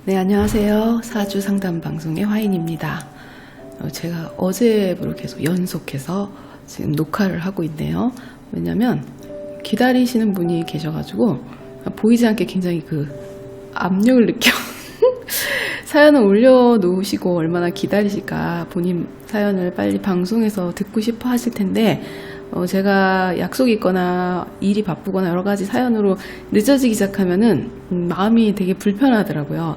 네, 안녕하세요. 사주 상담 방송의 화인입니다. 제가 어제부로 계속 연속해서 지금 녹화를 하고 있네요. 왜냐면 기다리시는 분이 계셔가지고 보이지 않게 굉장히 압력을 느껴. 사연을 올려놓으시고 얼마나 기다리실까, 본인 사연을 빨리 방송에서 듣고 싶어 하실 텐데 제가 약속이 있거나 일이 바쁘거나 여러 가지 사연으로 늦어지기 시작하면은 마음이 되게 불편하더라고요.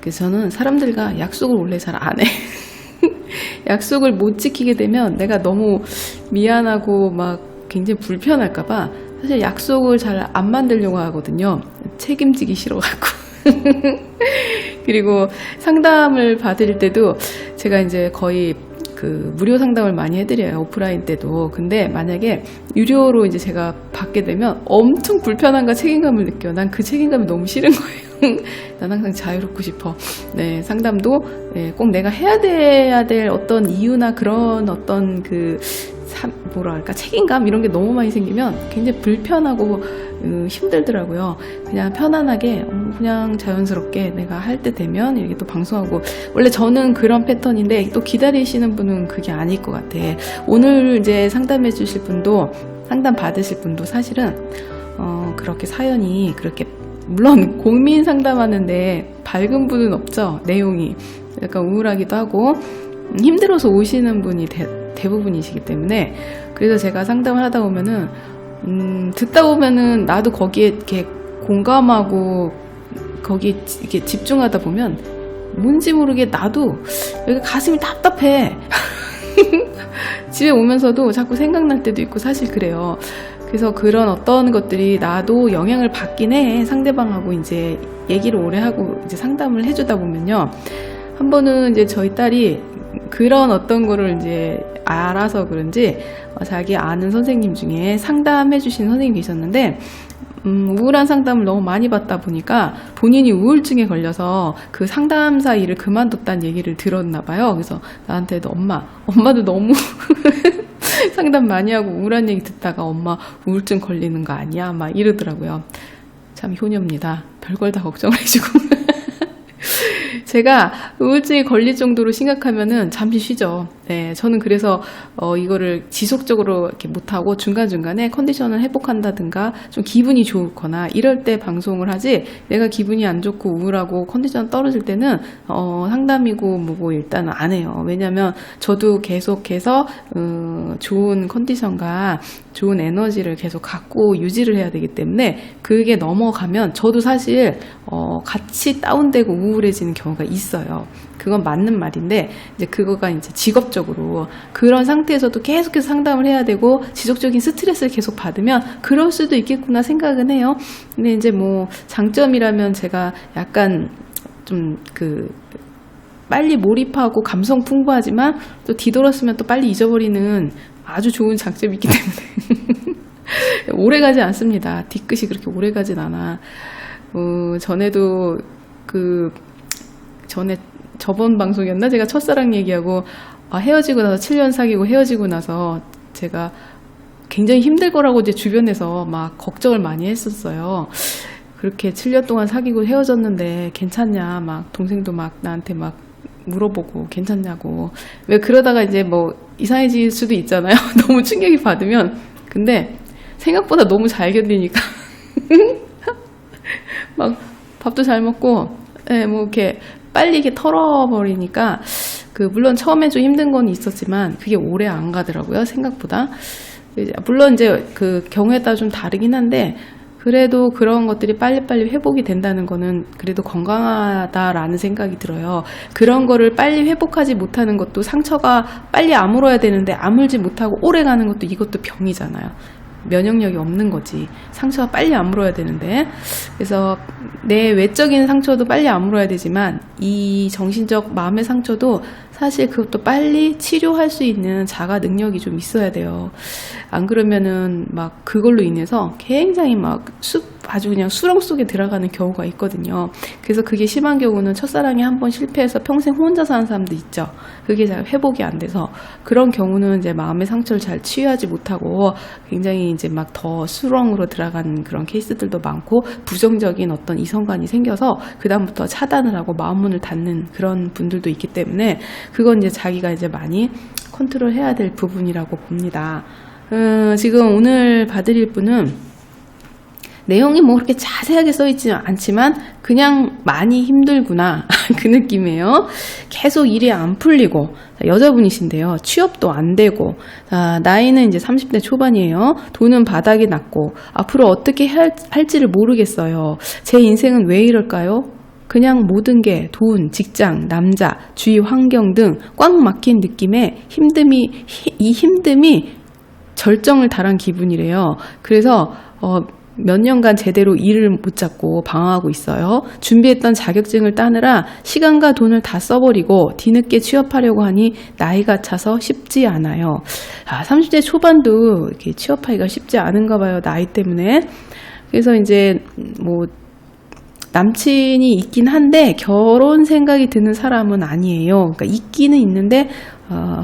그래서 저는 사람들과 약속을 원래 잘 안 해. 약속을 못 지키게 되면 내가 너무 미안하고 막 굉장히 불편할까봐 사실 약속을 잘 안 만들려고 하거든요. 책임지기 싫어갖고. 그리고 상담을 받을 때도 제가 이제 거의 무료 상담을 많이 해드려요. 오프라인 때도. 근데 만약에 유료로 이제 제가 받게 되면 엄청 불편함과 책임감을 느껴. 난 그 책임감이 너무 싫은 거예요. 난 항상 자유롭고 싶어. 네, 상담도 꼭 내가 해야 될 어떤 이유나 그런 어떤 뭐랄까, 책임감 이런 게 너무 많이 생기면 굉장히 불편하고 힘들더라고요. 그냥 편안하게 그냥 자연스럽게 내가 할 때 되면 이렇게 또 방송하고, 원래 저는 그런 패턴인데 또 기다리시는 분은 그게 아닐 것 같아. 오늘 이제 상담해 주실 분도, 상담 받으실 분도 사실은 그렇게 사연이 그렇게, 물론 고민 상담하는데 밝은 분은 없죠. 내용이 약간 우울하기도 하고 힘들어서 오시는 분이 대부분이시기 때문에, 그래서 제가 상담을 하다 보면은 듣다 보면은 나도 거기에 이렇게 공감하고 거기에 이렇게 집중하다 보면 뭔지 모르게 나도 여기 가슴이 답답해. 집에 오면서도 자꾸 생각날 때도 있고 사실 그래요. 그래서 그런 어떤 것들이 나도 영향을 받긴 해. 상대방하고 이제 얘기를 오래 하고 이제 상담을 해주다 보면요. 한 번은 이제 저희 딸이 그런 어떤 거를 이제 알아서 그런지 자기 아는 선생님 중에 상담해 주신 선생님이 계셨는데, 우울한 상담을 너무 많이 받다 보니까 본인이 우울증에 걸려서 그 상담사 일을 그만뒀다는 얘기를 들었나 봐요. 그래서 나한테도 엄마도 너무 상담 많이 하고 우울한 얘기 듣다가 엄마 우울증 걸리는 거 아니야? 막 이러더라고요. 참 효녀입니다. 별걸 다 걱정을 해주고. 제가 우울증에 걸릴 정도로 심각하면은 잠시 쉬죠. 네, 저는 그래서 이거를 지속적으로 이렇게 못하고 중간중간에 컨디션을 회복한다든가 좀 기분이 좋거나 이럴 때 방송을 하지, 내가 기분이 안 좋고 우울하고 컨디션 떨어질 때는 상담이고 뭐고 일단 안 해요. 왜냐면 저도 계속해서 좋은 컨디션과 좋은 에너지를 계속 갖고 유지를 해야 되기 때문에, 그게 넘어가면 저도 사실 같이 다운되고 우울해지는 경우가 있어요. 그건 맞는 말인데, 이제 그거가 이제 직업적으로 그런 상태에서도 계속해서 상담을 해야 되고 지속적인 스트레스를 계속 받으면 그럴 수도 있겠구나 생각은 해요. 근데 이제 뭐 장점이라면 제가 약간 좀 빨리 몰입하고 감성 풍부하지만 또 뒤돌았으면 또 빨리 잊어버리는 아주 좋은 장점이 있기 때문에 오래 가지 않습니다. 뒤끝이 그렇게 오래 가진 않아. 전에도 저번 방송이었나? 제가 첫사랑 얘기하고 헤어지고 나서 7년 사귀고 헤어지고 나서 제가 굉장히 힘들 거라고 이제 주변에서 막 걱정을 많이 했었어요. 그렇게 7년 동안 사귀고 헤어졌는데 괜찮냐? 막 동생도 막 나한테 막 물어보고 괜찮냐고. 왜 그러다가 이제 뭐 이상해질 수도 있잖아요. 너무 충격이 받으면. 근데 생각보다 너무 잘 견디니까 막 밥도 잘 먹고, 뭐 이렇게 빨리 이렇게 털어버리니까, 물론 처음에 좀 힘든 건 있었지만 그게 오래 안 가더라고요, 생각보다. 물론 이제 경우에 따라 좀 다르긴 한데, 그래도 그런 것들이 빨리빨리 회복이 된다는 거는 그래도 건강하다라는 생각이 들어요. 그런 거를 빨리 회복하지 못하는 것도, 상처가 빨리 아물어야 되는데 아물지 못하고 오래 가는 것도, 이것도 병이잖아요. 면역력이 없는 거지. 상처가 빨리 아물어야 되는데. 그래서 내 외적인 상처도 빨리 아물어야 되지만 이 정신적 마음의 상처도 사실 그것도 빨리 치료할 수 있는 자가 능력이 좀 있어야 돼요. 안 그러면은 막 그걸로 인해서 굉장히 막 아주 그냥 수렁 속에 들어가는 경우가 있거든요. 그래서 그게 심한 경우는 첫사랑에 한번 실패해서 평생 혼자 사는 사람도 있죠. 그게 잘 회복이 안 돼서 그런 경우는 이제 마음의 상처를 잘 치유하지 못하고 굉장히 이제 막 더 수렁으로 들어간 그런 케이스들도 많고, 부정적인 어떤 이성관이 생겨서 그다음부터 차단을 하고 마음문을 닫는 그런 분들도 있기 때문에 그건 이제 자기가 이제 많이 컨트롤 해야 될 부분이라고 봅니다. 지금 오늘 봐드릴 분은 내용이 뭐 그렇게 자세하게 써있지는 않지만 그냥 많이 힘들구나 그 느낌이에요. 계속 일이 안 풀리고, 여자분이신데요. 취업도 안 되고, 나이는 이제 30대 초반이에요. 돈은 바닥이 났고 앞으로 어떻게 할지를 모르겠어요. 제 인생은 왜 이럴까요? 그냥 모든 게 돈, 직장, 남자, 주위 환경 등 꽉 막힌 느낌에 이 힘듦이 절정을 달한 기분이래요. 그래서 몇 년간 제대로 일을 못 잡고 방황하고 있어요. 준비했던 자격증을 따느라 시간과 돈을 다 써버리고 뒤늦게 취업하려고 하니 나이가 차서 쉽지 않아요. 30대 초반도 이렇게 취업하기가 쉽지 않은가 봐요. 나이 때문에. 그래서 이제 뭐 남친이 있긴 한데 결혼 생각이 드는 사람은 아니에요. 그러니까 있기는 있는데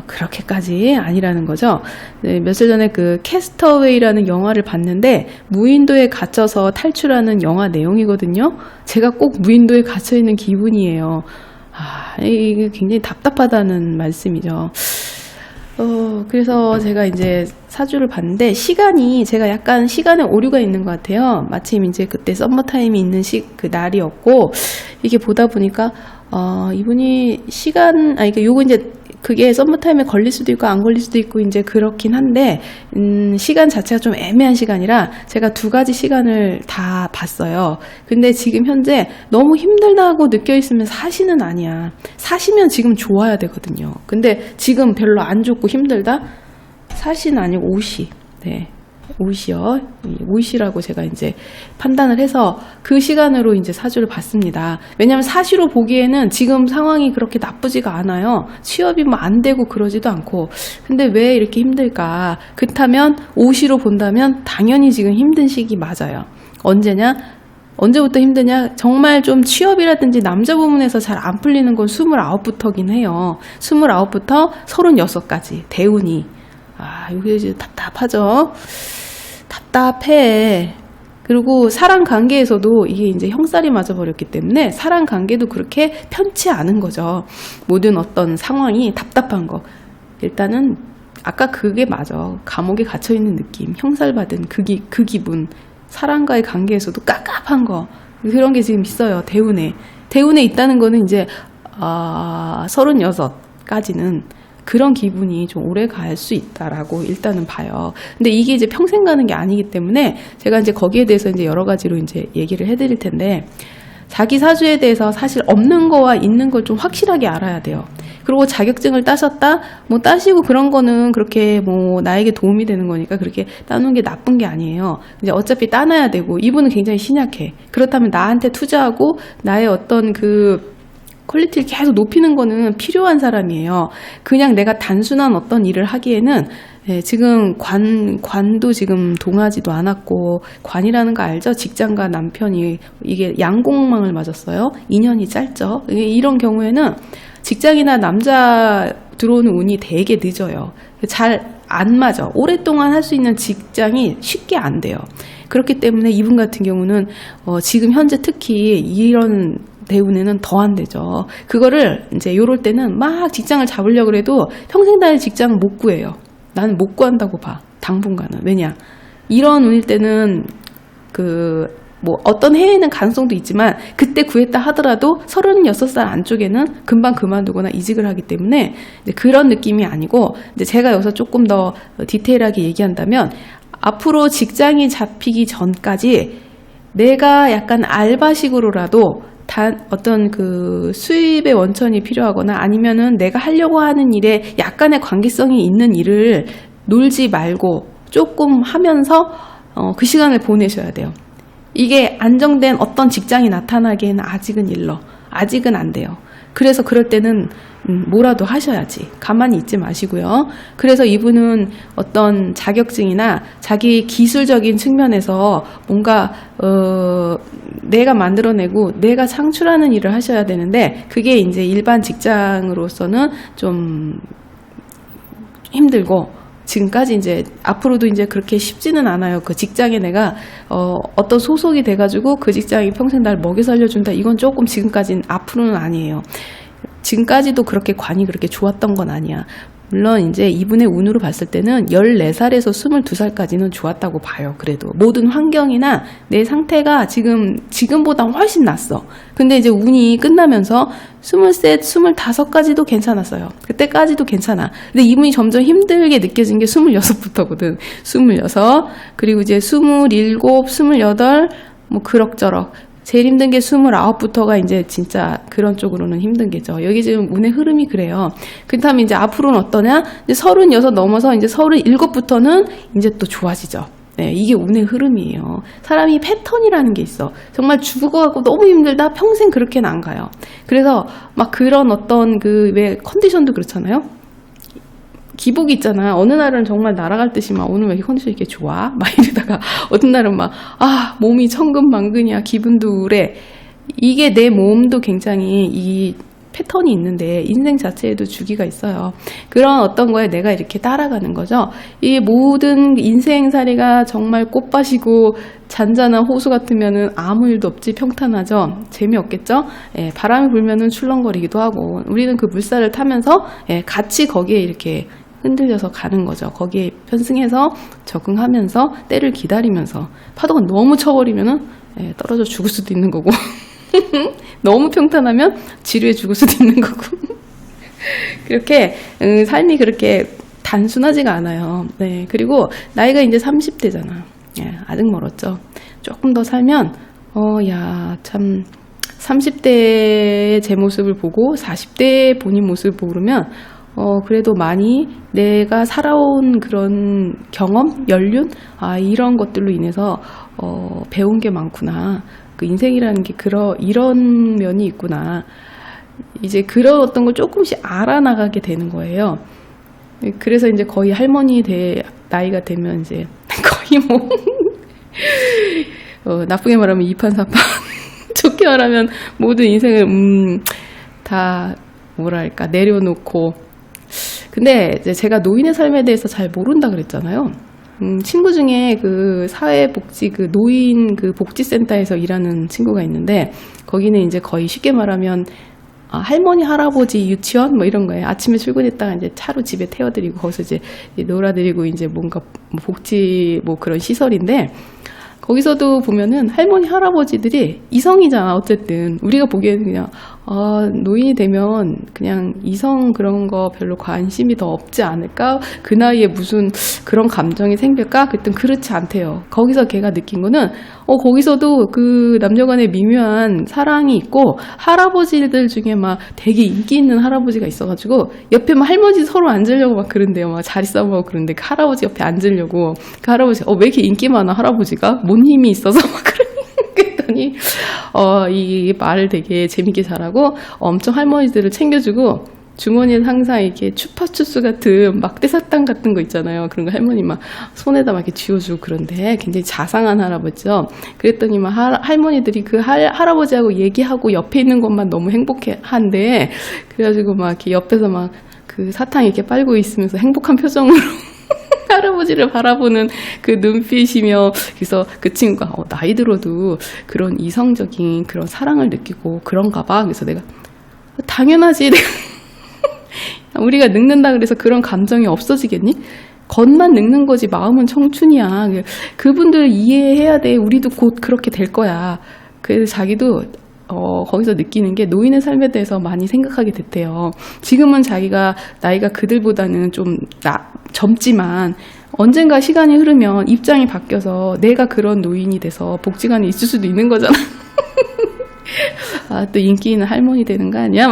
그렇게까지 아니라는 거죠. 네, 며칠 전에 그 캐스터웨이라는 영화를 봤는데 무인도에 갇혀서 탈출하는 영화 내용이거든요. 제가 꼭 무인도에 갇혀 있는 기분이에요. 이게 굉장히 답답하다는 말씀이죠. 그래서 제가 이제 사주를 봤는데 제가 약간 시간에 오류가 있는 것 같아요. 마침 이제 그때 썸머타임이 있는 그 날이었고, 이게 보다 보니까 이분이 요거 이제 그게 썸머타임에 걸릴 수도 있고 안 걸릴 수도 있고 이제 그렇긴 한데, 시간 자체가 좀 애매한 시간이라 제가 두 가지 시간을 다 봤어요. 근데 지금 현재 너무 힘들다고 느껴 있으면 사시는 아니야. 사시면 지금 좋아야 되거든요. 근데 지금 별로 안 좋고 힘들다? 사시는 아니고 오시. 네. 오시요. 오시라고 제가 이제 판단을 해서 그 시간으로 이제 사주를 봤습니다. 왜냐하면 사시로 보기에는 지금 상황이 그렇게 나쁘지가 않아요. 취업이 뭐 안 되고 그러지도 않고. 근데 왜 이렇게 힘들까? 그렇다면 오시로 본다면 당연히 지금 힘든 시기 맞아요. 언제부터 힘드냐? 정말 좀 취업이라든지 남자 부문에서 잘 안 풀리는 건 29부터긴 해요. 29부터 36까지 대운이. 이게 이제 답답하죠. 답답해. 그리고 사랑 관계에서도 이게 이제 형살이 맞아버렸기 때문에 사랑 관계도 그렇게 편치 않은 거죠. 모든 어떤 상황이 답답한 거. 일단은 아까 그게 맞아. 감옥에 갇혀있는 느낌, 형살받은 그 기분. 사람과의 관계에서도 깝깝한 거. 그런 게 지금 있어요. 대운에 있다는 거는 이제 36까지는 그런 기분이 좀 오래 갈 수 있다라고 일단은 봐요. 근데 이게 이제 평생 가는 게 아니기 때문에 제가 이제 거기에 대해서 이제 여러 가지로 이제 얘기를 해드릴 텐데, 자기 사주에 대해서 사실 없는 거와 있는 걸 좀 확실하게 알아야 돼요. 그리고 자격증을 따셨다? 뭐 따시고 그런 거는 그렇게 뭐 나에게 도움이 되는 거니까 그렇게 따놓은 게 나쁜 게 아니에요. 이제 어차피 따놔야 되고, 이분은 굉장히 신약해. 그렇다면 나한테 투자하고 나의 어떤 그 퀄리티를 계속 높이는 거는 필요한 사람이에요. 그냥 내가 단순한 어떤 일을 하기에는 지금 관도 지금 동하지도 않았고, 관이라는 거 알죠? 직장과 남편이 이게 양공망을 맞았어요. 2년이 짧죠. 이런 경우에는 직장이나 남자 들어오는 운이 되게 늦어요. 잘 안 맞아. 오랫동안 할 수 있는 직장이 쉽게 안 돼요. 그렇기 때문에 이분 같은 경우는 지금 현재 특히 이런 대운에는 더 안 되죠. 그거를 이제 요럴 때는 막 직장을 잡으려고 해도 평생 다닐 직장을 못 구해요. 나는 못 구한다고 봐. 당분간은. 왜냐? 이런 운일 때는 뭐 어떤 해에는 가능성도 있지만 그때 구했다 하더라도 36살 안쪽에는 금방 그만두거나 이직을 하기 때문에 이제 그런 느낌이 아니고, 이제 제가 여기서 조금 더 디테일하게 얘기한다면, 앞으로 직장이 잡히기 전까지 내가 약간 알바식으로라도 어떤 그 수입의 원천이 필요하거나 아니면은 내가 하려고 하는 일에 약간의 관계성이 있는 일을 놀지 말고 조금 하면서 그 시간을 보내셔야 돼요. 이게 안정된 어떤 직장이 나타나기에는 아직은 일러. 아직은 안 돼요. 그래서 그럴 때는 뭐라도 하셔야지. 가만히 있지 마시고요. 그래서 이분은 어떤 자격증이나 자기 기술적인 측면에서 뭔가 내가 만들어내고 내가 창출하는 일을 하셔야 되는데 그게 이제 일반 직장으로서는 좀 힘들고 지금까지 이제 앞으로도 이제 그렇게 쉽지는 않아요. 그 직장에 내가 어떤 소속이 돼가지고 그 직장이 평생 날 먹여 살려준다. 이건 조금 지금까지는 앞으로는 아니에요. 지금까지도 그렇게 관이 그렇게 좋았던 건 아니야. 물론 이제 이분의 운으로 봤을 때는 14살에서 22살까지는 좋았다고 봐요. 그래도 모든 환경이나 내 상태가 지금보다 훨씬 낫어. 근데 이제 운이 끝나면서 23, 25까지도 괜찮았어요. 그때까지도 괜찮아. 근데 이분이 점점 힘들게 느껴진 게 26부터거든. 26, 그리고 이제 27, 28, 뭐 그럭저럭. 제일 힘든 게 29부터가 이제 진짜 그런 쪽으로는 힘든 게죠. 여기 지금 운의 흐름이 그래요. 그렇다면 이제 앞으로는 어떠냐? 이제 36 넘어서 이제 37부터는 이제 또 좋아지죠. 네, 이게 운의 흐름이에요. 사람이 패턴이라는 게 있어. 정말 죽어갖고 너무 힘들다? 평생 그렇게는 안 가요. 그래서 막 그런 어떤 왜 컨디션도 그렇잖아요. 기복이 있잖아. 어느 날은 정말 날아갈 듯이 막 오늘 왜 이렇게 컨디션이 이렇게 좋아? 막 이러다가 어떤 날은 막 몸이 천근만근이야. 기분도 우울해. 이게 내 몸도 굉장히 이 패턴이 있는데 인생 자체에도 주기가 있어요. 그런 어떤 거에 내가 이렇게 따라가는 거죠. 이 모든 인생살이가 정말 꽃밭이고 잔잔한 호수 같으면은 아무 일도 없지 평탄하죠. 재미없겠죠. 예, 바람이 불면은 출렁거리기도 하고 우리는 그 물살을 타면서 같이 거기에 이렇게 흔들려서 가는 거죠. 거기에 편승해서 적응하면서 때를 기다리면서 파도가 너무 쳐버리면은 떨어져 죽을 수도 있는 거고 너무 평탄하면 지루해 죽을 수도 있는 거고 그렇게 삶이 그렇게 단순하지가 않아요. 네, 그리고 나이가 이제 30대잖아. 아직 멀었죠. 조금 더 살면 참 30대의 제 모습을 보고 40대의 본인 모습을 보고 그러면 그래도 많이 내가 살아온 그런 경험, 연륜, 이런 것들로 인해서 배운 게 많구나. 그 인생이라는 게 이런 면이 있구나. 이제 그런 어떤 걸 조금씩 알아나가게 되는 거예요. 그래서 이제 거의 할머니 나이가 되면 이제 거의 나쁘게 말하면 이판사판, 좋게 말하면 모든 인생을 다 뭐랄까 내려놓고. 근데 이제 제가 노인의 삶에 대해서 잘 모른다 그랬잖아요. 친구 중에 그 사회복지 노인 복지센터에서 일하는 친구가 있는데 거기는 이제 거의 쉽게 말하면 할머니 할아버지 유치원 뭐 이런 거예요. 아침에 출근했다가 이제 차로 집에 태워드리고 거기서 이제 놀아드리고 이제 뭔가 복지 그런 시설인데 거기서도 보면은 할머니 할아버지들이 이성이잖아. 어쨌든 우리가 보기에는 그냥 노인이 되면 그냥 이성 그런 거 별로 관심이 더 없지 않을까? 그 나이에 무슨 그런 감정이 생길까? 그랬더니 그렇지 않대요. 거기서 걔가 느낀 거는 거기서도 그 남녀간의 미묘한 사랑이 있고 할아버지들 중에 막 되게 인기 있는 할아버지가 있어가지고 옆에 막 할머니 서로 앉으려고 막 그런데요. 막 자리 싸움하고 그런데 그 할아버지 옆에 앉으려고 그 할아버지 왜 이렇게 인기 많아 할아버지가? 뭔 힘이 있어서 막 그랬더니 이 말을 되게 재밌게 잘하고 엄청 할머니들을 챙겨주고 주머니에 항상 이렇게 추파추스 같은 막대 사탕 같은 거 있잖아요. 그런 거 할머니 막 손에다 막 이렇게 쥐어주고 그런데 굉장히 자상한 할아버지죠. 그랬더니 막 할머니들이 그 할아버지하고 얘기하고 옆에 있는 것만 너무 행복해한데 그래가지고 막 이렇게 옆에서 막 그 사탕 이렇게 빨고 있으면서 행복한 표정으로 할아버지를 바라보는 그 눈빛이며 그래서 그 친구가 나이 들어도 그런 이성적인 그런 사랑을 느끼고 그런가 봐. 그래서 내가 당연하지. 우리가 늙는다 그래서 그런 감정이 없어지겠니? 겉만 늙는 거지 마음은 청춘이야. 그분들 이해해야 돼. 우리도 곧 그렇게 될 거야. 그래서 자기도 거기서 느끼는 게 노인의 삶에 대해서 많이 생각하게 됐대요. 지금은 자기가 나이가 그들보다는 좀 젊지만 언젠가 시간이 흐르면 입장이 바뀌어서 내가 그런 노인이 돼서 복지관에 있을 수도 있는 거잖아. 또 인기 있는 할머니 되는 거 아니야?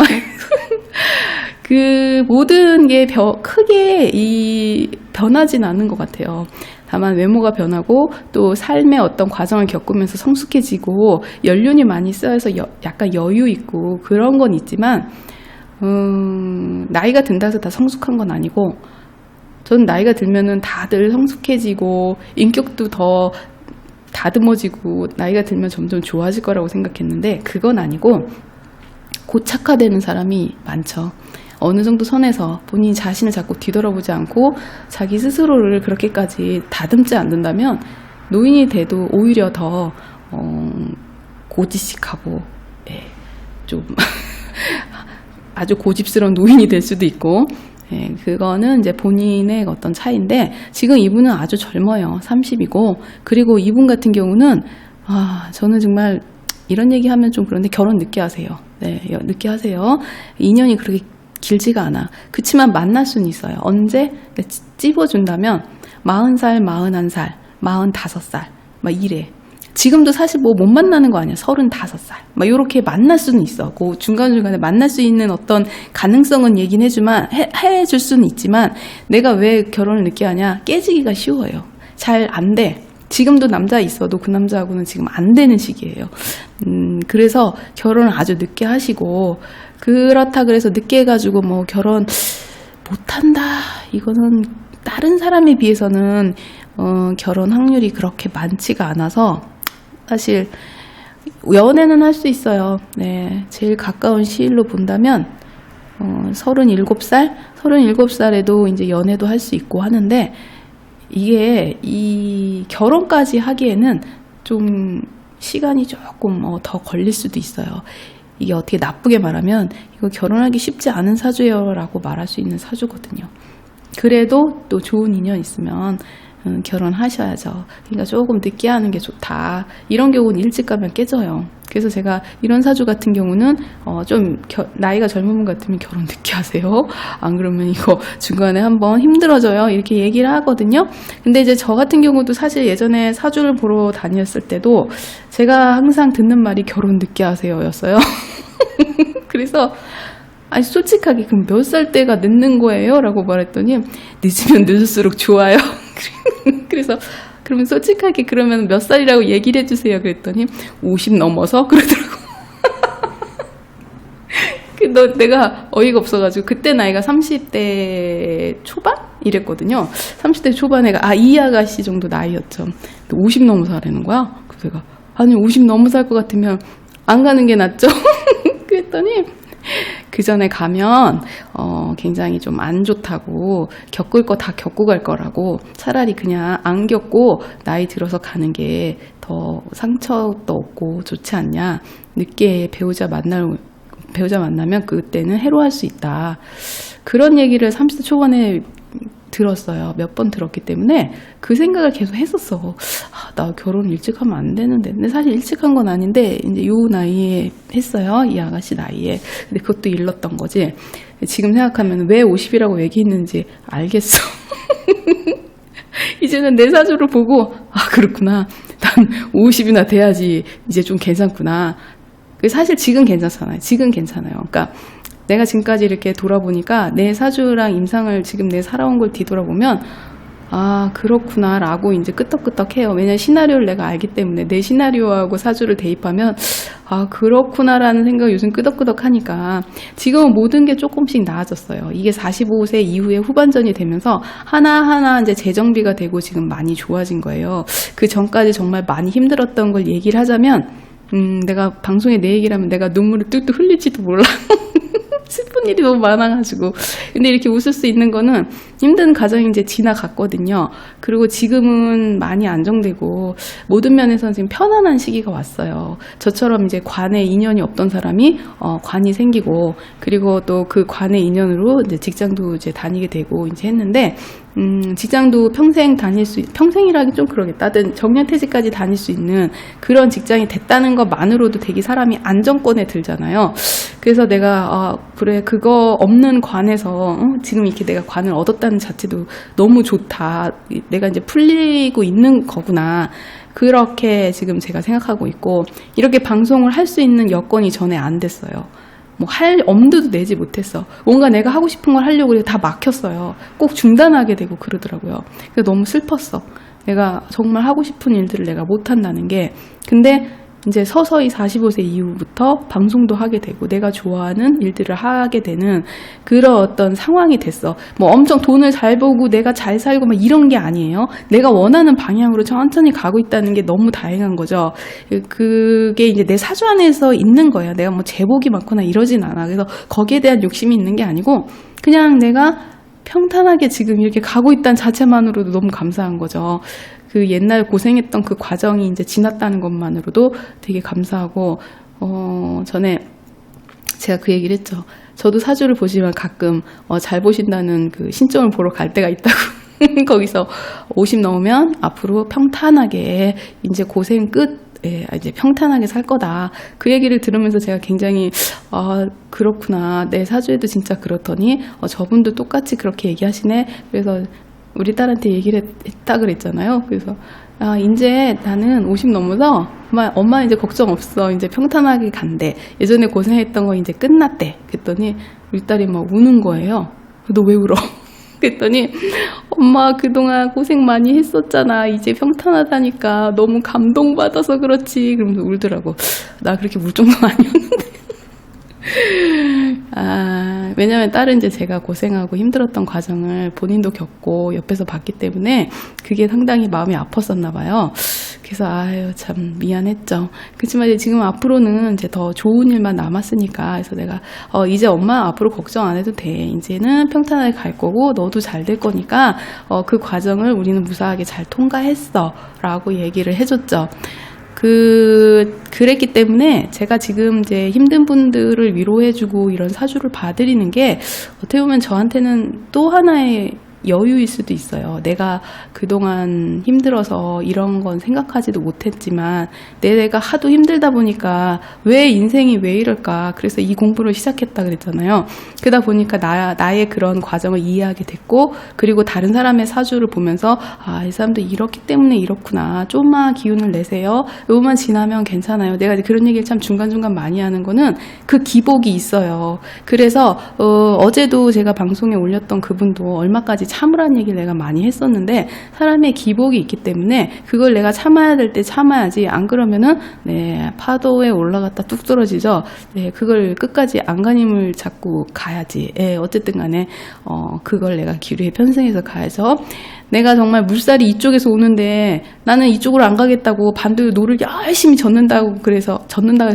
그 모든 게 크게 변하진 않는 것 같아요. 다만 외모가 변하고 또 삶의 어떤 과정을 겪으면서 성숙해지고 연륜이 많이 쌓여서 약간 여유 있고 그런 건 있지만 나이가 든다 해서 다 성숙한 건 아니고, 전 나이가 들면은 다들 성숙해지고 인격도 더 다듬어지고 나이가 들면 점점 좋아질 거라고 생각했는데 그건 아니고 고착화되는 사람이 많죠. 어느 정도 선에서 본인 자신을 자꾸 뒤돌아보지 않고 자기 스스로를 그렇게까지 다듬지 않는다면 노인이 돼도 오히려 더 고지식하고 좀 아주 고집스러운 노인이 될 수도 있고, 그거는 이제 본인의 어떤 차이인데, 지금 이분은 아주 젊어요. 30이고, 그리고 이분 같은 경우는, 저는 정말 이런 얘기 하면 좀 그런데 결혼 늦게 하세요. 네, 늦게 하세요. 인연이 그렇게 길지가 않아. 그치만 만날 수는 있어요. 언제? 찝어준다면, 40살, 41살, 45살, 막 이래. 지금도 사실 뭐 못 만나는 거 아니야. 35살. 막 요렇게 만날 수는 있어. 그 중간중간에 만날 수 있는 어떤 가능성은 얘기는 해줄 수는 있지만, 내가 왜 결혼을 늦게 하냐? 깨지기가 쉬워요. 잘 안 돼. 지금도 남자 있어도 그 남자하고는 지금 안 되는 시기예요. 그래서 결혼을 아주 늦게 하시고, 그렇다 그래서 늦게 해가지고 뭐 결혼 못한다. 이거는 다른 사람에 비해서는 결혼 확률이 그렇게 많지가 않아서, 사실 연애는 할 수 있어요. 네, 제일 가까운 시일로 본다면 37살에도 이제 연애도 할 수 있고 하는데, 이게 이 결혼까지 하기에는 좀 시간이 조금 더 걸릴 수도 있어요. 이게 어떻게 나쁘게 말하면 이거 결혼하기 쉽지 않은 사주예요 라고 말할 수 있는 사주거든요. 그래도 또 좋은 인연 있으면 결혼하셔야죠. 그러니까 조금 늦게 하는 게 좋다. 이런 경우는 일찍 가면 깨져요. 그래서 제가 이런 사주 같은 경우는 좀 나이가 젊은 분 같으면 결혼 늦게 하세요. 안 그러면 이거 중간에 한번 힘들어져요. 이렇게 얘기를 하거든요. 근데 이제 저 같은 경우도 사실 예전에 사주를 보러 다녔을 때도 제가 항상 듣는 말이 결혼 늦게 하세요 였어요. 그래서 아니 솔직하게 그럼 몇 살 때가 늦는 거예요? 라고 말했더니 늦으면 늦을수록 좋아요. 그래서 그러면 솔직하게 그러면 몇 살이라고 얘기를 해주세요. 그랬더니 50 넘어서 그러더라고. 내가 어이가 없어가지고 그때 나이가 30대 초반? 이랬거든요. 30대 초반에 이 아가씨 정도 나이였죠. 50 넘어서 하라는 거야. 그래서 내가 아니 50 넘어서 할 것 같으면 안 가는 게 낫죠. 그랬더니 그 전에 가면 굉장히 좀 안 좋다고, 겪을 거 다 겪고 갈 거라고, 차라리 그냥 안 겪고 나이 들어서 가는 게 더 상처도 없고 좋지 않냐. 늦게 배우자 만나면 그때는 해로할 수 있다. 그런 얘기를 30대 초반에 들었어요. 몇 번 들었기 때문에 그 생각을 계속 했었어. 나 결혼 일찍 하면 안 되는데. 근데 사실 일찍 한 건 아닌데 이제 요 나이에 했어요. 이 아가씨 나이에. 근데 그것도 일렀던 거지. 지금 생각하면 왜 50이라고 얘기했는지 알겠어. 이제는 내 사주를 보고 그렇구나. 난 50이나 돼야지 이제 좀 괜찮구나. 사실 지금 괜찮잖아요. 지금 괜찮아요. 그러니까 내가 지금까지 이렇게 돌아보니까 내 사주랑 임상을 지금 내 살아온 걸 뒤돌아보면 그렇구나 라고 이제 끄떡끄떡해요. 왜냐면 시나리오를 내가 알기 때문에 내 시나리오하고 사주를 대입하면 그렇구나 라는 생각이 요즘 끄덕끄덕 하니까 지금은 모든 게 조금씩 나아졌어요. 이게 45세 이후에 후반전이 되면서 하나하나 이제 재정비가 되고 지금 많이 좋아진 거예요. 그 전까지 정말 많이 힘들었던 걸 얘기를 하자면 내가 방송에 내 얘기를 하면 내가 눈물을 뚝뚝 흘릴지도 몰라. 슬픈 일이 너무 많아가지고. 근데 이렇게 웃을 수 있는 거는 힘든 과정이 이제 지나갔거든요. 그리고 지금은 많이 안정되고 모든 면에서 지금 편안한 시기가 왔어요. 저처럼 이제 관에 인연이 없던 사람이 관이 생기고, 그리고 또 그 관의 인연으로 이제 직장도 이제 다니게 되고 이제 했는데, 직장도 평생이라기 좀 그러겠다. 정년퇴직까지 다닐 수 있는 그런 직장이 됐다는 것만으로도 되게 사람이 안정권에 들잖아요. 그래서 내가 그래 그거 없는 관에서 지금 이렇게 내가 관을 얻었다는 자체도 너무 좋다. 내가 이제 풀리고 있는 거구나. 그렇게 지금 제가 생각하고 있고, 이렇게 방송을 할 수 있는 여건이 전에 안 됐어요. 뭐 할 엄두도 내지 못했어. 뭔가 내가 하고 싶은 걸 하려고 다 막혔어요. 꼭 중단하게 되고 그러더라고요. 그래서 너무 슬펐어. 내가 정말 하고 싶은 일들을 내가 못한다는 게. 근데 이제 서서히 45세 이후부터 방송도 하게 되고 내가 좋아하는 일들을 하게 되는 그런 어떤 상황이 됐어. 뭐 엄청 돈을 잘 벌고 내가 잘 살고 막 이런 게 아니에요. 내가 원하는 방향으로 천천히 가고 있다는 게 너무 다행한 거죠. 그게 이제 내 사주 안에서 있는 거야. 내가 뭐 제복이 많거나 이러진 않아. 그래서 거기에 대한 욕심이 있는 게 아니고 그냥 내가 평탄하게 지금 이렇게 가고 있다는 자체만으로도 너무 감사한 거죠. 그 옛날 고생했던 그 과정이 이제 지났다는 것만으로도 되게 감사하고, 전에 제가 그 얘기를 했죠. 저도 사주를 보시면 가끔, 잘 보신다는 그 신점을 보러 갈 때가 있다고. 거기서 50 넘으면 앞으로 평탄하게 이제 고생 끝, 이제 평탄하게 살 거다. 그 얘기를 들으면서 제가 굉장히 그렇구나. 내 사주에도 진짜 그렇더니 저분도 똑같이 그렇게 얘기하시네. 그래서 우리 딸한테 얘기를 했다 그랬잖아요. 그래서 이제 나는 50 넘어서 엄마 이제 걱정 없어. 이제 평탄하게 간대. 예전에 고생했던 거 이제 끝났대. 그랬더니 우리 딸이 막 우는 거예요. 너 왜 울어? 그랬더니 엄마 그동안 고생 많이 했었잖아. 이제 평탄하다니까 너무 감동받아서 그렇지. 그러면서 울더라고. 나 그렇게 울 정도는 아니었는데. 왜냐면 딸은 이제 제가 고생하고 힘들었던 과정을 본인도 겪고 옆에서 봤기 때문에 그게 상당히 마음이 아팠었나 봐요. 그래서 참 미안했죠. 그렇지만 이제 지금 앞으로는 이제 더 좋은 일만 남았으니까. 그래서 내가 이제 엄마 앞으로 걱정 안 해도 돼. 이제는 평탄하게 갈 거고 너도 잘 될 거니까 그 과정을 우리는 무사하게 잘 통과했어 라고 얘기를 해줬죠. 그랬기 때문에 제가 지금 이제 힘든 분들을 위로해주고 이런 사주를 봐드리는 게 어떻게 보면 저한테는 또 하나의 여유일 수도 있어요. 내가 그동안 힘들어서 이런 건 생각하지도 못했지만 내가 하도 힘들다 보니까 왜 인생이 왜 이럴까. 그래서 이 공부를 시작했다 그랬잖아요. 그러다 보니까 나의 그런 과정을 이해하게 됐고 그리고 다른 사람의 사주를 보면서 이 사람도 이렇기 때문에 이렇구나. 좀만 기운을 내세요. 요만 지나면 괜찮아요. 내가 그런 얘기를 참 중간중간 많이 하는 거는 그 기복이 있어요. 그래서 어제도 제가 방송에 올렸던 그분도 얼마까지 참으라는 얘기를 내가 많이 했었는데 사람의 기복이 있기 때문에 그걸 내가 참아야 될 때 참아야지. 안 그러면은 파도에 올라갔다 뚝 떨어지죠. 그걸 끝까지 안간힘을 잡고 가야지. 어쨌든 간에 그걸 내가 기류에 편승해서 가야죠. 내가 정말 물살이 이쪽에서 오는데 나는 이쪽으로 안 가겠다고 반대로 노를 열심히 젓는다고 해서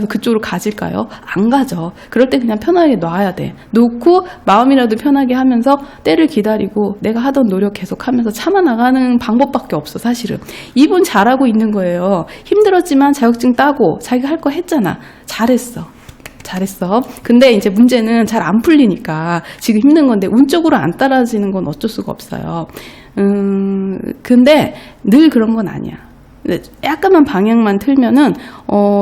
그쪽으로 가질까요? 안 가죠. 그럴 때 그냥 편하게 놔야 돼. 놓고 마음이라도 편하게 하면서 때를 기다리고 내가 하던 노력 계속하면서 참아 나가는 방법밖에 없어. 사실은 이분 잘하고 있는 거예요. 힘들었지만 자격증 따고 자기가 할 거 했잖아. 잘했어. 근데 이제 문제는 잘 안 풀리니까 지금 힘든 건데 운적으로 안 따라지는 건 어쩔 수가 없어요. 근데 늘 그런 건 아니야. 약간만 방향만 틀면은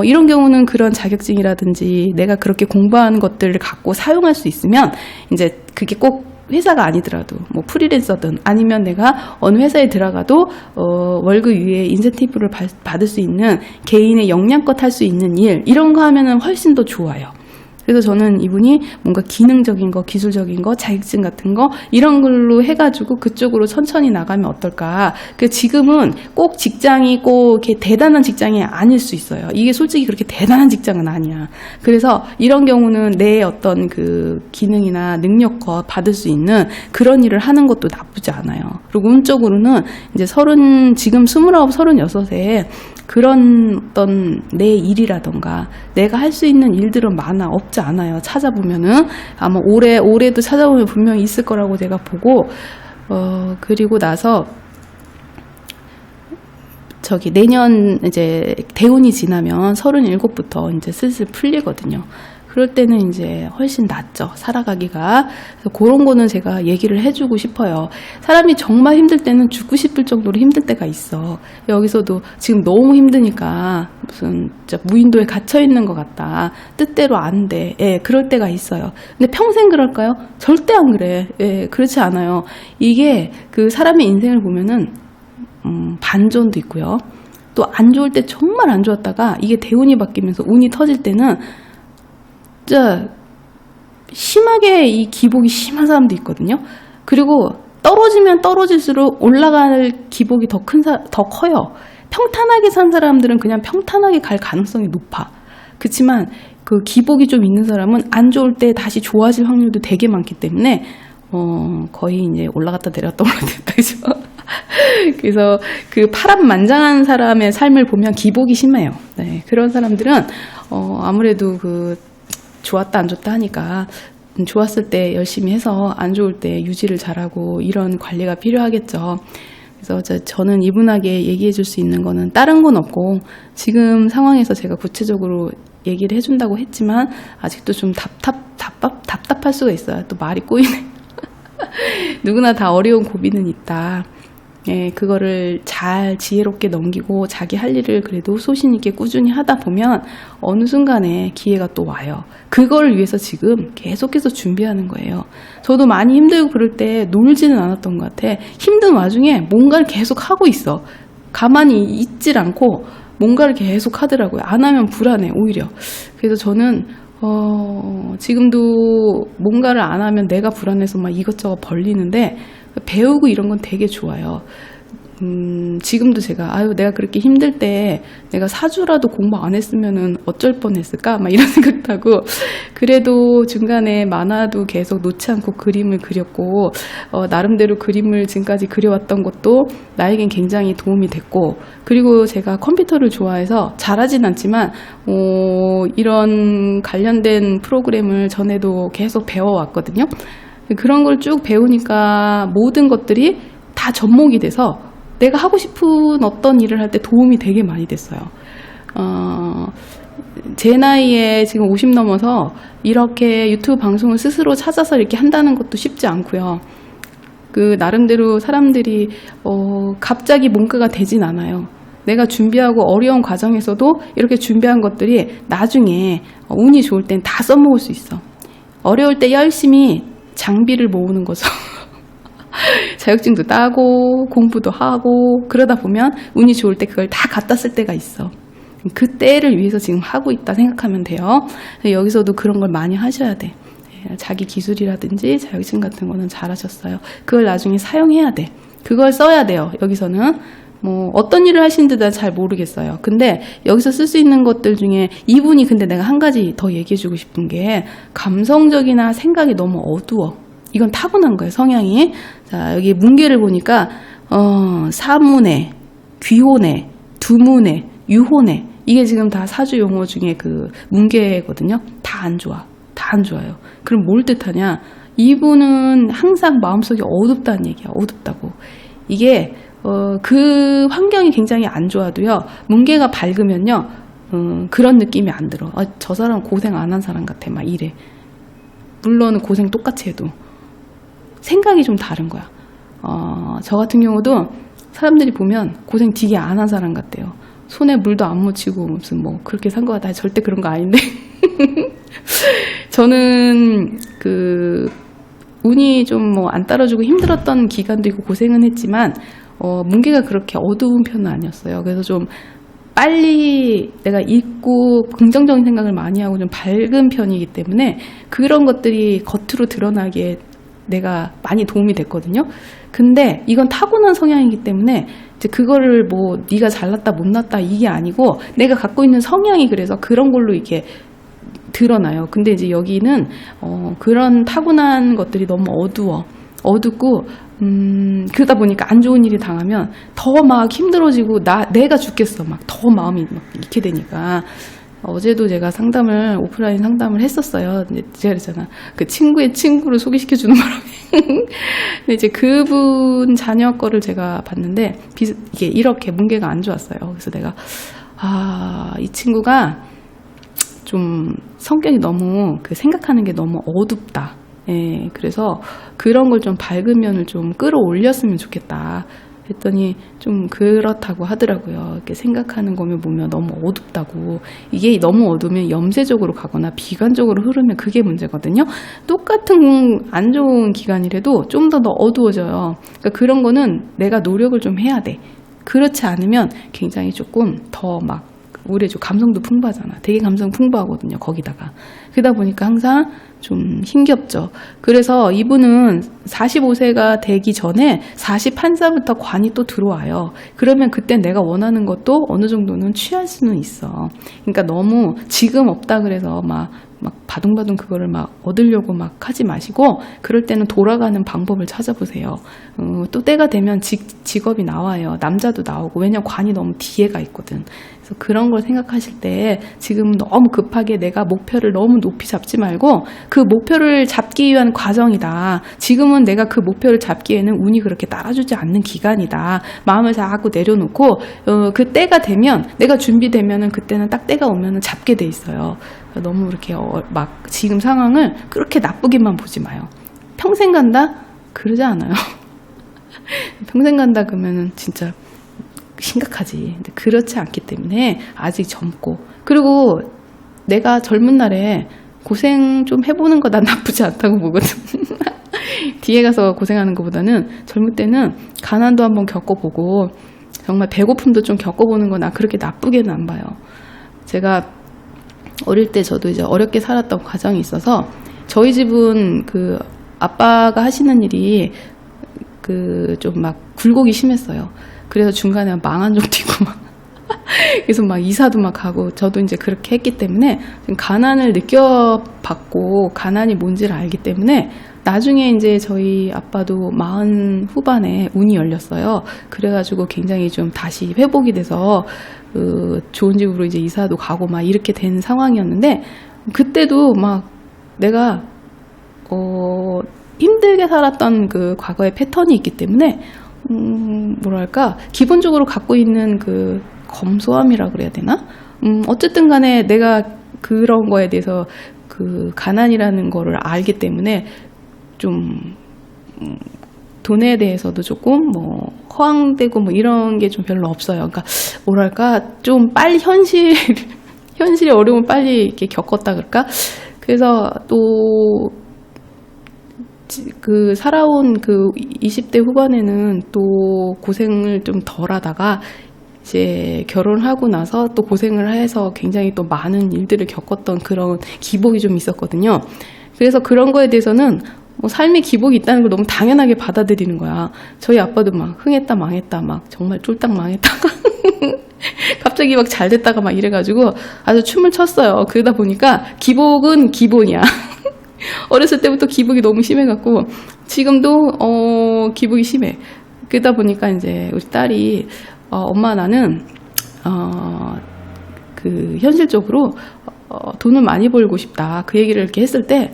이런 경우는 그런 자격증이라든지 내가 그렇게 공부한 것들을 갖고 사용할 수 있으면 이제 그게 꼭 회사가 아니더라도 뭐 프리랜서든 아니면 내가 어느 회사에 들어가도 월급 위에 인센티브를 받을 수 있는 개인의 역량껏 할 수 있는 일 이런 거 하면은 훨씬 더 좋아요. 그래서 저는 이분이 뭔가 기능적인 거, 기술적인 거, 자격증 같은 거 이런 걸로 해가지고 그쪽으로 천천히 나가면 어떨까. 지금은 꼭 직장이 꼭 이렇게 대단한 직장이 아닐 수 있어요. 이게 솔직히 그렇게 대단한 직장은 아니야. 그래서 이런 경우는 내 어떤 그 기능이나 능력껏 받을 수 있는 그런 일을 하는 것도 나쁘지 않아요. 그리고 운적으로는 이제 지금 29, 36에 그런 어떤 내 일이라던가 내가 할 수 있는 일들은 많아. 없지 않아요. 찾아보면은 아마 올해도 찾아보면 분명히 있을 거라고 제가 보고 그리고 나서 내년 이제 대운이 지나면 37부터 이제 슬슬 풀리거든요. 그럴 때는 이제 훨씬 낫죠. 살아가기가. 그래서 그런 거는 제가 얘기를 해주고 싶어요. 사람이 정말 힘들 때는 죽고 싶을 정도로 힘들 때가 있어. 여기서도 지금 너무 힘드니까 무슨 진짜 무인도에 갇혀 있는 것 같다. 뜻대로 안 돼. 그럴 때가 있어요. 근데 평생 그럴까요? 절대 안 그래. 그렇지 않아요. 이게 그 사람의 인생을 보면은 반전도 있고요. 또 안 좋을 때 정말 안 좋았다가 이게 대운이 바뀌면서 운이 터질 때는 진짜 심하게 이 기복이 심한 사람도 있거든요. 그리고 떨어지면 떨어질수록 올라갈 기복이 더 커요. 평탄하게 산 사람들은 그냥 평탄하게 갈 가능성이 높아. 그렇지만 그 기복이 좀 있는 사람은 안 좋을 때 다시 좋아질 확률도 되게 많기 때문에 거의 이제 올라갔다 내렸다 올라갔다 그죠? 그래서 그 파란만장한 사람의 삶을 보면 기복이 심해요. 네, 그런 사람들은 아무래도 그 좋았다 안 좋다 하니까 좋았을 때 열심히 해서 안 좋을 때 유지를 잘하고 이런 관리가 필요하겠죠. 그래서 저는 이분하게 얘기해 줄 수 있는 거는 다른 건 없고 지금 상황에서 제가 구체적으로 얘기를 해준다고 했지만 아직도 좀 답답할 수가 있어요. 또 말이 꼬이네. 누구나 다 어려운 고비는 있다. 예, 그거를 잘 지혜롭게 넘기고 자기 할 일을 그래도 소신 있게 꾸준히 하다 보면 어느 순간에 기회가 또 와요. 그걸 위해서 지금 계속해서 준비하는 거예요. 저도 많이 힘들고 그럴 때 놀지는 않았던 것 같아. 힘든 와중에 뭔가를 계속 하고 있어. 가만히 있질 않고 뭔가를 계속 하더라고요. 안 하면 불안해 오히려. 그래서 저는 지금도 뭔가를 안 하면 내가 불안해서 막 이것저것 벌리는데 배우고 이런 건 되게 좋아요. 지금도 내가 그렇게 힘들 때 내가 사주라도 공부 안 했으면은 어쩔 뻔했을까? 막 이런 생각도 하고, 그래도 중간에 만화도 계속 놓지 않고 그림을 그렸고, 나름대로 그림을 지금까지 그려왔던 것도 나에겐 굉장히 도움이 됐고, 그리고 제가 컴퓨터를 좋아해서 잘하진 않지만, 이런 관련된 프로그램을 전에도 계속 배워왔거든요. 그런 걸 쭉 배우니까 모든 것들이 다 접목이 돼서 내가 하고 싶은 어떤 일을 할 때 도움이 되게 많이 됐어요. 제 나이에 지금 50 넘어서 이렇게 유튜브 방송을 스스로 찾아서 이렇게 한다는 것도 쉽지 않고요. 그 나름대로 사람들이 갑자기 뭔가가 되진 않아요. 내가 준비하고 어려운 과정에서도 이렇게 준비한 것들이 나중에 운이 좋을 땐 다 써먹을 수 있어. 어려울 때 열심히 장비를 모으는 거죠. 자격증도 따고 공부도 하고 그러다 보면 운이 좋을 때 그걸 다 갖다 쓸 때가 있어. 그 때를 위해서 지금 하고 있다 생각하면 돼요. 여기서도 그런 걸 많이 하셔야 돼. 자기 기술이라든지 자격증 같은 거는 잘하셨어요. 그걸 나중에 사용해야 돼. 그걸 써야 돼요. 여기서는 뭐 어떤 일을 하시는지 난 잘 모르겠어요. 근데 여기서 쓸 수 있는 것들 중에 이분이 근데 내가 한 가지 더 얘기해주고 싶은 게 감성적이나 생각이 너무 어두워. 이건 타고난 거예요, 성향이. 자, 여기 문계를 보니까 사문에, 귀혼에, 두문에, 유혼에 이게 지금 다 사주 용어 중에 그 문계거든요. 다 안 좋아. 다 안 좋아요. 그럼 뭘 뜻하냐? 이분은 항상 마음속이 어둡다는 얘기야. 어둡다고. 이게 그 환경이 굉장히 안 좋아도요. 문계가 밝으면요. 그런 느낌이 안 들어. 저 사람 고생 안 한 사람 같아. 막 이래. 물론 고생 똑같이 해도 생각이 좀 다른 거야. 저 같은 경우도 사람들이 보면 고생 되게 안 한 사람 같대요. 손에 물도 안 묻히고 무슨 뭐 그렇게 산 거 같아. 절대 그런 거 아닌데. 저는 그 운이 좀 뭐 안 따라주고 힘들었던 기간도 있고 고생은 했지만 문계가 그렇게 어두운 편은 아니었어요. 그래서 좀 빨리 내가 잊고 긍정적인 생각을 많이 하고 좀 밝은 편이기 때문에 그런 것들이 겉으로 드러나기에 내가 많이 도움이 됐거든요. 근데 이건 타고난 성향이기 때문에 이제 그거를 뭐 네가 잘났다 못났다 이게 아니고 내가 갖고 있는 성향이 그래서 그런 걸로 이렇게 드러나요. 근데 이제 여기는 그런 타고난 것들이 너무 어둡고 그러다 보니까 안 좋은 일이 당하면 더 막 힘들어지고 내가 죽겠어. 막 더 마음이 막 잃게 되니까. 어제도 제가 오프라인 상담을 했었어요. 이제 제가 그랬잖아. 그 친구의 친구를 소개시켜주는 바람에. 근데 이제 그분 자녀 거를 제가 봤는데, 이게 이렇게 문계가 안 좋았어요. 그래서 내가, 이 친구가 좀 성격이 너무, 생각하는 게 너무 어둡다. 예, 그래서 그런 걸 좀 밝은 면을 좀 끌어올렸으면 좋겠다. 했더니 좀 그렇다고 하더라고요. 이렇게 생각하는 거면 보면 너무 어둡다고. 이게 너무 어두우면 염세적으로 가거나 비관적으로 흐르면 그게 문제거든요. 똑같은 안 좋은 기간이라도 좀 더 어두워져요. 그러니까 그런 거는 내가 노력을 좀 해야 돼. 그렇지 않으면 굉장히 조금 더 막 우울해지고 감성도 풍부하잖아. 되게 감성 풍부하거든요. 거기다가. 그러다 보니까 항상 좀 힘겹죠. 그래서 이분은 45세가 되기 전에 41살부터 관이 또 들어와요. 그러면 그때 내가 원하는 것도 어느 정도는 취할 수는 있어. 그러니까 너무 지금 없다 그래서 막 바둥바둥 그거를 막 얻으려고 막 하지 마시고, 그럴 때는 돌아가는 방법을 찾아보세요. 또 때가 되면 직업이 나와요. 남자도 나오고. 왜냐면 관이 너무 뒤에 가 있거든. 그래서 그런 걸 생각하실 때 지금 너무 급하게 내가 목표를 너무 높이 잡지 말고, 그 목표를 잡기 위한 과정이다. 지금은 내가 그 목표를 잡기에는 운이 그렇게 따라주지 않는 기간이다. 마음을 자꾸 내려놓고 그 때가 되면, 내가 준비되면은 그때는 딱 때가 오면은 잡게 돼 있어요. 너무 이렇게 막 지금 상황을 그렇게 나쁘게만 보지 마요. 평생 간다? 그러지 않아요. 평생 간다 그러면은 진짜 심각하지. 근데 그렇지 않기 때문에 아직 젊고, 그리고 내가 젊은 날에 고생 좀 해보는 거 난 나쁘지 않다고 보거든. 뒤에 가서 고생하는 것보다는 젊을 때는 가난도 한번 겪어보고 정말 배고픔도 좀 겪어보는 거 나 그렇게 나쁘게는 안 봐요. 제가 어릴 때 저도 이제 어렵게 살았던 과정이 있어서, 저희 집은 그 아빠가 하시는 일이 그 좀 막 굴곡이 심했어요. 그래서 중간에 망한 적도 있고 막 그래서 막 이사도 막 가고, 저도 이제 그렇게 했기 때문에 가난을 느껴봤고 가난이 뭔지를 알기 때문에, 나중에 이제 저희 아빠도 40 후반에 운이 열렸어요. 그래가지고 굉장히 좀 다시 회복이 돼서 좋은 집으로 이제 이사도 가고 막 이렇게 된 상황이었는데, 그때도 막 내가 힘들게 살았던 그 과거의 패턴이 있기 때문에 뭐랄까, 기본적으로 갖고 있는 그 검소함이라 그래야 되나? 어쨌든 간에 내가 그런 거에 대해서 그 가난이라는 거를 알기 때문에 좀 돈에 대해서도 조금 뭐 허황되고 뭐 이런 게 좀 별로 없어요. 그러니까 뭐랄까, 좀 빨리 현실의 어려움을 빨리 이렇게 겪었다 그럴까? 그래서 또 그 살아온 그 20대 후반에는 또 고생을 좀 덜 하다가 이제 결혼하고 나서 또 고생을 해서 굉장히 또 많은 일들을 겪었던 그런 기복이 좀 있었거든요. 그래서 그런 거에 대해서는 뭐 삶의 기복이 있다는 걸 너무 당연하게 받아들이는 거야. 저희 아빠도 막 흥했다 망했다 막 정말 쫄딱 망했다 갑자기 막 잘 됐다가 막 이래가지고 아주 춤을 췄어요. 그러다 보니까 기복은 기본이야. 어렸을 때부터 기복이 너무 심해갖고 지금도 기복이 심해. 그러다 보니까 이제 우리 딸이 엄마 나는 그 현실적으로 돈을 많이 벌고 싶다, 그 얘기를 이렇게 했을 때,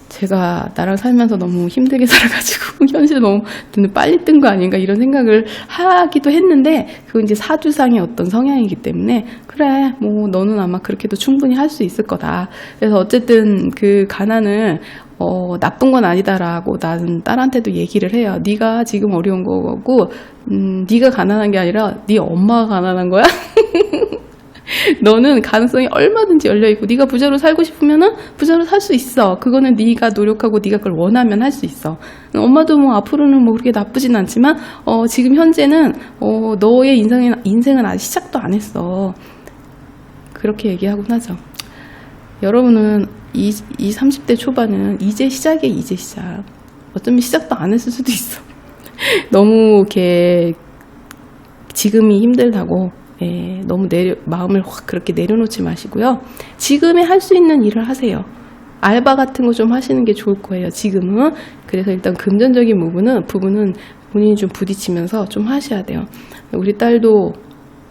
제가 나랑 살면서 너무 힘들게 살아가지고 현실 너무 눈을 빨리 뜬 거 아닌가 이런 생각을 하기도 했는데, 그건 이제 사주상의 어떤 성향이기 때문에 그래 뭐 너는 아마 그렇게도 충분히 할 수 있을 거다. 그래서 어쨌든 그 가난을 나쁜 건 아니다라고 나는 딸한테도 얘기를 해요. 네가 지금 어려운 거고 네가 가난한 게 아니라 네 엄마가 가난한 거야. 너는 가능성이 얼마든지 열려있고, 네가 부자로 살고 싶으면은 부자로 살 수 있어. 그거는 네가 노력하고 네가 그걸 원하면 할 수 있어. 엄마도 뭐 앞으로는 뭐 그렇게 나쁘진 않지만 지금 현재는 너의 인생은 아직 시작도 안 했어. 그렇게 얘기하곤 하죠. 여러분은 이 30대 초반은 이제 시작이야. 이제 시작. 어쩌면 시작도 안 했을 수도 있어. 너무 이렇게 지금이 힘들다고 너무 마음을 확 그렇게 내려놓지 마시고요. 지금에 할 수 있는 일을 하세요. 알바 같은 거 좀 하시는 게 좋을 거예요, 지금은. 그래서 일단 금전적인 부분은 본인이 좀 부딪히면서 좀 하셔야 돼요. 우리 딸도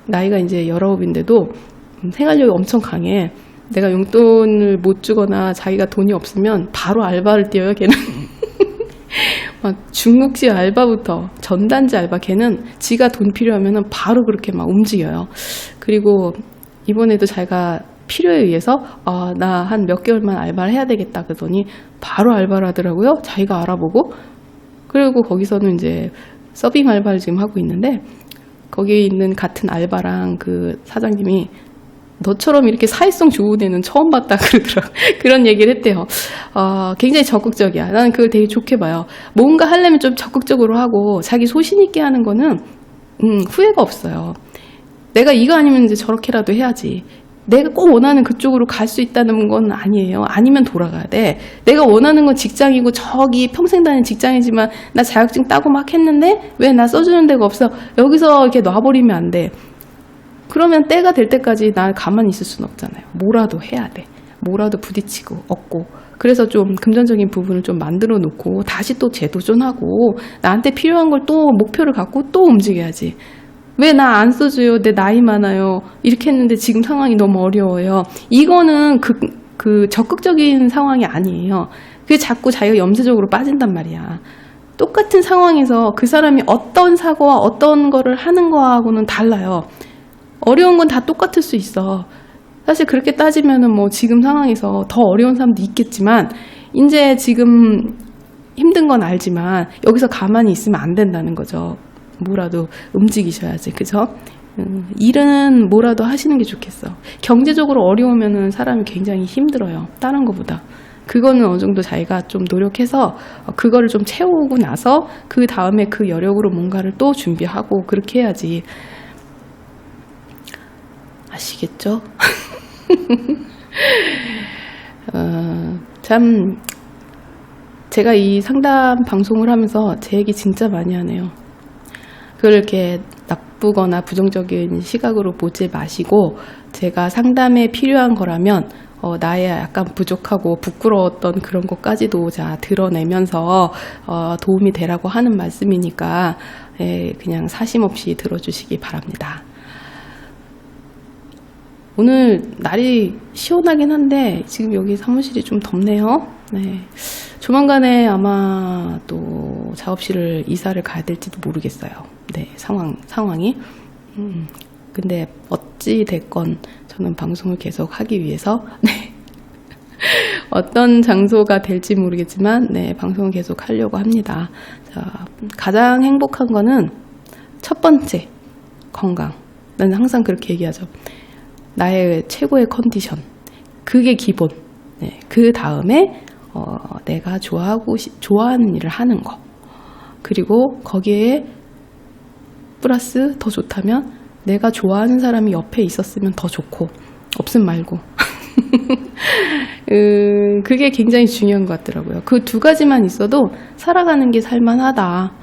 나이가 이제 19인데도 생활력이 엄청 강해. 내가 용돈을 못 주거나 자기가 돈이 없으면 바로 알바를 뛰어요, 걔는. 막 중국집 알바부터 전단지 알바, 걔는 지가 돈 필요하면 바로 그렇게 막 움직여요. 그리고 이번에도 자기가 필요에 의해서 나 한 몇 개월만 알바를 해야 되겠다 그러더니 바로 알바를 하더라고요. 자기가 알아보고. 그리고 거기서는 이제 서빙 알바를 지금 하고 있는데, 거기에 있는 같은 알바랑 그 사장님이 너처럼 이렇게 사회성 좋은 애는 처음 봤다 그러더라고. 그런 얘기를 했대요. 굉장히 적극적이야. 나는 그걸 되게 좋게 봐요. 뭔가 하려면 좀 적극적으로 하고 자기 소신 있게 하는 거는 후회가 없어요. 내가 이거 아니면 이제 저렇게라도 해야지. 내가 꼭 원하는 그쪽으로 갈 수 있다는 건 아니에요. 아니면 돌아가야 돼. 내가 원하는 건 직장이고 저기 평생 다니는 직장이지만 나 자격증 따고 막 했는데 왜 나 써주는 데가 없어. 여기서 이렇게 놔버리면 안 돼. 그러면 때가 될 때까지 나 가만히 있을 수는 없잖아요. 뭐라도 해야 돼. 뭐라도 부딪히고 얻고. 그래서 좀 금전적인 부분을 좀 만들어 놓고 다시 또 재도전하고 나한테 필요한 걸 또 목표를 갖고 또 움직여야지. 왜 나 안 써줘요? 내 나이 많아요. 이렇게 했는데 지금 상황이 너무 어려워요. 이거는 그 적극적인 상황이 아니에요. 그게 자꾸 자기가 염세적으로 빠진단 말이야. 똑같은 상황에서 그 사람이 어떤 사고와 어떤 거를 하는 거하고는 달라요. 어려운 건 다 똑같을 수 있어. 사실 그렇게 따지면은 뭐 지금 상황에서 더 어려운 사람도 있겠지만 이제 지금 힘든 건 알지만 여기서 가만히 있으면 안 된다는 거죠. 뭐라도 움직이셔야지. 그죠? 일은 뭐라도 하시는 게 좋겠어. 경제적으로 어려우면은 사람이 굉장히 힘들어요. 다른 것보다. 그거는 어느 정도 자기가 좀 노력해서 그거를 좀 채우고 나서 그 다음에 그 여력으로 뭔가를 또 준비하고 그렇게 해야지. 아시겠죠? 참 제가 이 상담 방송을 하면서 제 얘기 진짜 많이 하네요. 그걸 이렇게 나쁘거나 부정적인 시각으로 보지 마시고 제가 상담에 필요한 거라면 나의 약간 부족하고 부끄러웠던 그런 것까지도 자 드러내면서 도움이 되라고 하는 말씀이니까 그냥 사심없이 들어주시기 바랍니다. 오늘 날이 시원하긴 한데 지금 여기 사무실이 좀 덥네요. 네. 조만간에 아마 또 작업실을 이사를 가야 될지도 모르겠어요. 네, 상황이. 근데 어찌 됐건 저는 방송을 계속 하기 위해서 네. 어떤 장소가 될지 모르겠지만 네, 방송을 계속 하려고 합니다. 자, 가장 행복한 거는 첫 번째 건강. 나는 항상 그렇게 얘기하죠. 나의 최고의 컨디션. 그게 기본. 네, 그 다음에 내가 좋아하는 일을 하는 거. 그리고 거기에 플러스 더 좋다면 내가 좋아하는 사람이 옆에 있었으면 더 좋고 없음 말고 그게 굉장히 중요한 것 같더라고요. 그 두 가지만 있어도 살아가는 게 살만하다.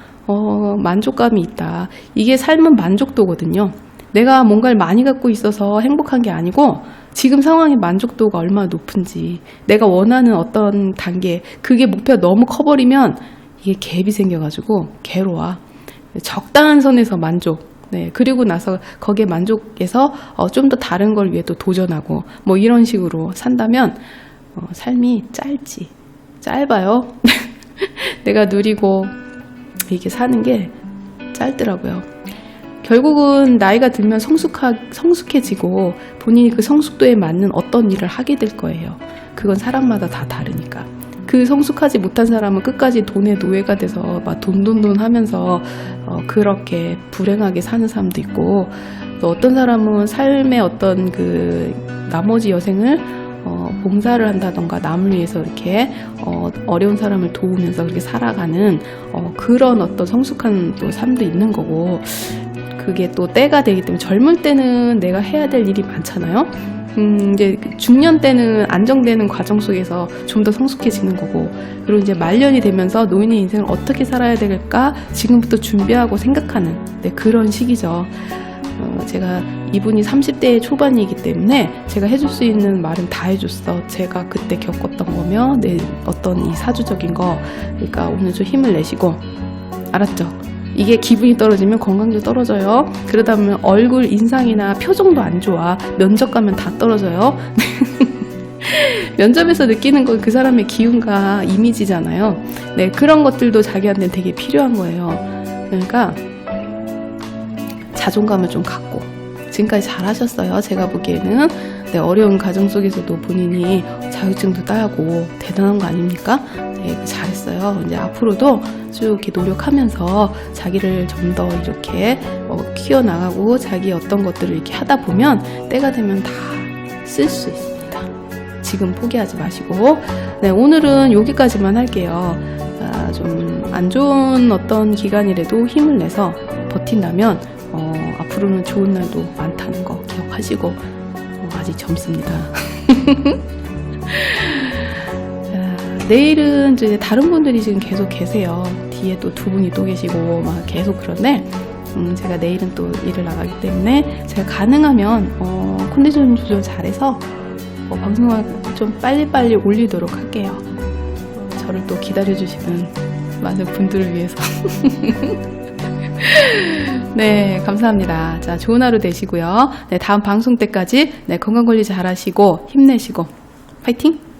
만족감이 있다. 이게 삶은 만족도거든요. 내가 뭔가를 많이 갖고 있어서 행복한 게 아니고 지금 상황의 만족도가 얼마나 높은지 내가 원하는 어떤 단계 그게 목표가 너무 커버리면 이게 갭이 생겨가지고 괴로워. 적당한 선에서 만족. 네, 그리고 나서 거기에 만족해서 좀 더 다른 걸 위해 또 도전하고 뭐 이런 식으로 산다면 삶이 짧아요. 내가 누리고 이게 사는 게 짧더라고요. 결국은 나이가 들면 성숙해지고 본인이 그 성숙도에 맞는 어떤 일을 하게 될 거예요. 그건 사람마다 다 다르니까. 그 성숙하지 못한 사람은 끝까지 돈의 노예가 돼서 막 돈 하면서 그렇게 불행하게 사는 사람도 있고 또 어떤 사람은 삶의 어떤 그 나머지 여생을 봉사를 한다던가 남을 위해서 이렇게 어려운 사람을 도우면서 그렇게 살아가는 그런 어떤 성숙한 또 삶도 있는 거고 그게 또 때가 되기 때문에 젊을 때는 내가 해야 될 일이 많잖아요. 이제 중년 때는 안정되는 과정 속에서 좀 더 성숙해지는 거고 그리고 이제 말년이 되면서 노인의 인생을 어떻게 살아야 될까 지금부터 준비하고 생각하는 그런 시기죠. 제가 이분이 30대 초반이기 때문에 제가 해줄 수 있는 말은 다 해줬어. 제가 그때 겪었던 거며 내 어떤 이 사주적인 거 그러니까 오늘 좀 힘을 내시고 알았죠? 이게 기분이 떨어지면 건강도 떨어져요. 그러다 보면 얼굴 인상이나 표정도 안 좋아. 면접 가면 다 떨어져요. 면접에서 느끼는 건 그 사람의 기운과 이미지잖아요. 네, 그런 것들도 자기한테는 되게 필요한 거예요. 그러니까 자존감을 좀 갖고 지금까지 잘하셨어요. 제가 보기에는 네, 어려운 과정 속에서도 본인이 자격증도 따고 대단한 거 아닙니까? 네, 잘했어요. 이제 앞으로도 쭉 이렇게 노력하면서 자기를 좀 더 이렇게 키워나가고 자기 어떤 것들을 이렇게 하다 보면 때가 되면 다 쓸 수 있습니다. 지금 포기하지 마시고 네, 오늘은 여기까지만 할게요. 좀 안 좋은 어떤 기간이라도 힘을 내서 버틴다면 부르는 좋은 날도 많다는 거 기억하시고 아직 젊습니다. 자, 내일은 이제 다른 분들이 지금 계속 계세요. 뒤에 또 두 분이 또 계시고 막 계속 그런데 제가 내일은 또 일을 나가기 때문에 제가 가능하면 컨디션 조절 잘해서 방송을 좀 빨리빨리 올리도록 할게요. 저를 또 기다려주시는 많은 분들을 위해서. 네, 감사합니다. 자, 좋은 하루 되시고요. 네, 다음 방송 때까지 건강 관리 잘 하시고 힘내시고 파이팅!